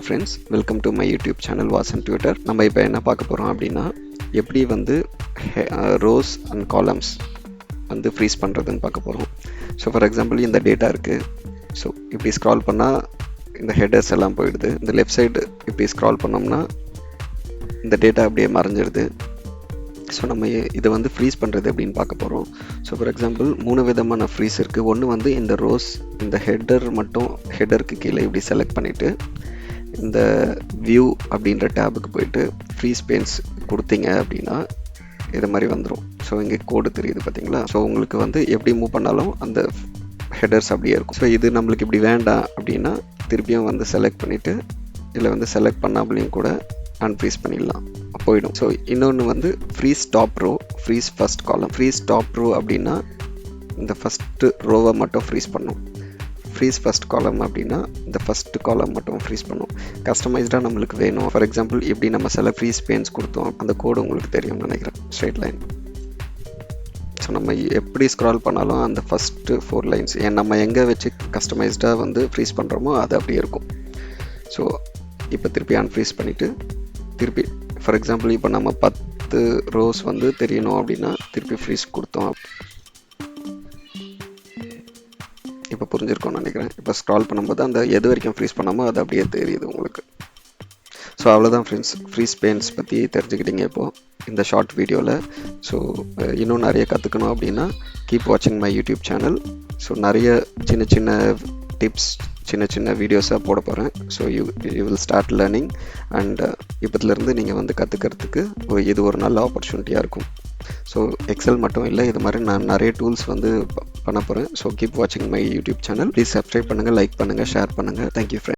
Friends, welcome to my YouTube channel Vasan Twitter. நம்ம இப்போ என்ன பார்க்க போகிறோம் அப்படின்னா, எப்படி வந்து ரோஸ் அண்ட் காலம்ஸ் வந்து ஃப்ரீஸ் பண்ணுறதுன்னு பார்க்க போகிறோம். ஸோ ஃபார் எக்ஸாம்பிள் இந்த டேட்டா இருக்குது. ஸோ இப்படி ஸ்க்ரால் பண்ணால் இந்த ஹெடர்ஸ் எல்லாம் போயிடுது. இந்த லெஃப்ட் சைடு இப்படி ஸ்க்ரால் பண்ணோம்னா இந்த டேட்டா அப்படியே மறைஞ்சிடுது. ஸோ நம்ம இதை வந்து ஃப்ரீஸ் பண்ணுறது அப்படின்னு பார்க்க போகிறோம். ஸோ ஃபார் எக்ஸாம்பிள் 3 விதமான ஃப்ரீஸ் இருக்குது. ஒன்று வந்து இந்த ரோஸ் இந்த ஹெடருக்கு கீழே இப்படி செலக்ட் பண்ணிவிட்டு இந்த வியூ அப்படின்ற டேபுக்கு போயிட்டு ஃப்ரீஸ் பெயின்ஸ் கொடுத்தீங்க அப்படின்னா இது மாதிரி வந்துடும். ஸோ இங்கே கோடு தெரியுது பார்த்தீங்களா. ஸோ உங்களுக்கு வந்து எப்படி மூவ் பண்ணாலும் அந்த ஹெடர்ஸ் அப்படியே இருக்கும். ஸோ இது நம்மளுக்கு இப்படி வேண்டாம் அப்படின்னா திருப்பியும் வந்து செலக்ட் பண்ணிவிட்டு இல்லை வந்து செலக்ட் பண்ணாமலையும் கூட அன்ஃப்ரீஸ் பண்ணிடலாம், போயிடும். ஸோ இன்னொன்று வந்து freeze top row, freeze first column. Freeze top row அப்படின்னா இந்த ஃபஸ்ட்டு ரோவை மட்டும் ஃப்ரீஸ் பண்ணும். ஃப்ரீஸ் ஃபஸ்ட் காலம் அப்படின்னா இந்த ஃபஸ்ட்டு காலம் மட்டும் ஃப்ரீஸ் பண்ணும். கஸ்டமைஸ்டாக நம்மளுக்கு வேணும். ஃபார் எக்ஸாம்பிள் இப்படி நம்ம சில ஃப்ரீஸ் பெயின்ஸ் கொடுத்தோம், அந்த கோடு உங்களுக்கு தெரியும்னு நினைக்கிறேன். Straight line. ஸோ நம்ம எப்படி ஸ்க்ரால் பண்ணாலும் அந்த ஃபஸ்ட்டு 4 லைன்ஸ் நம்ம எங்கே வச்சு கஸ்டமைஸ்டாக வந்து ஃப்ரீஸ் பண்ணுறோமோ அது அப்படியே இருக்கும். ஸோ இப்போ திருப்பி அன்ஃப்ரீஸ் பண்ணிவிட்டு திருப்பி ஃபார் எக்ஸாம்பிள் இப்போ நம்ம 10 ரோஸ் வந்து தெரியணும் அப்படின்னா திருப்பி ஃப்ரீஸ் கொடுத்தோம். இப்போ புரிஞ்சிருக்கோன்னு நினைக்கிறேன். இப்போ ஸ்க்ரால் பண்ணும்போது அந்த எது வரைக்கும் ஃப்ரீஸ் பண்ணாமல் அது அப்படியே தெரியுது உங்களுக்கு. ஸோ அவ்வளோதான் ஃப்ரெண்ட்ஸ், ஃப்ரீஸ் பெயின்ஸ் பற்றி தெரிஞ்சுக்கிட்டீங்க இப்போது இந்த ஷார்ட் வீடியோவில். ஸோ இன்னும் நிறைய கற்றுக்கணும் அப்படின்னா கீப் வாட்சிங் மை யூடியூப் சேனல். ஸோ நிறைய சின்ன சின்ன டிப்ஸ், சின்ன சின்ன வீடியோஸாக போட போகிறேன். So you will start learning. And இப்போதுலேருந்து நீங்கள் வந்து கற்றுக்கிறதுக்கு இது ஒரு நல்ல ஆப்பர்ச்சுனிட்டியாக இருக்கும். ஸோ எக்ஸல் மட்டும் இல்லை, இது மாதிரி நான் நிறைய டூல்ஸ் வந்து பண்ண போகிறேன். ஸோ கீப் வாட்சிங் my YouTube channel. Please subscribe பண்ணுங்கள், லைக் பண்ணுங்கள், ஷேர் பண்ணுங்கள். Thank you friends.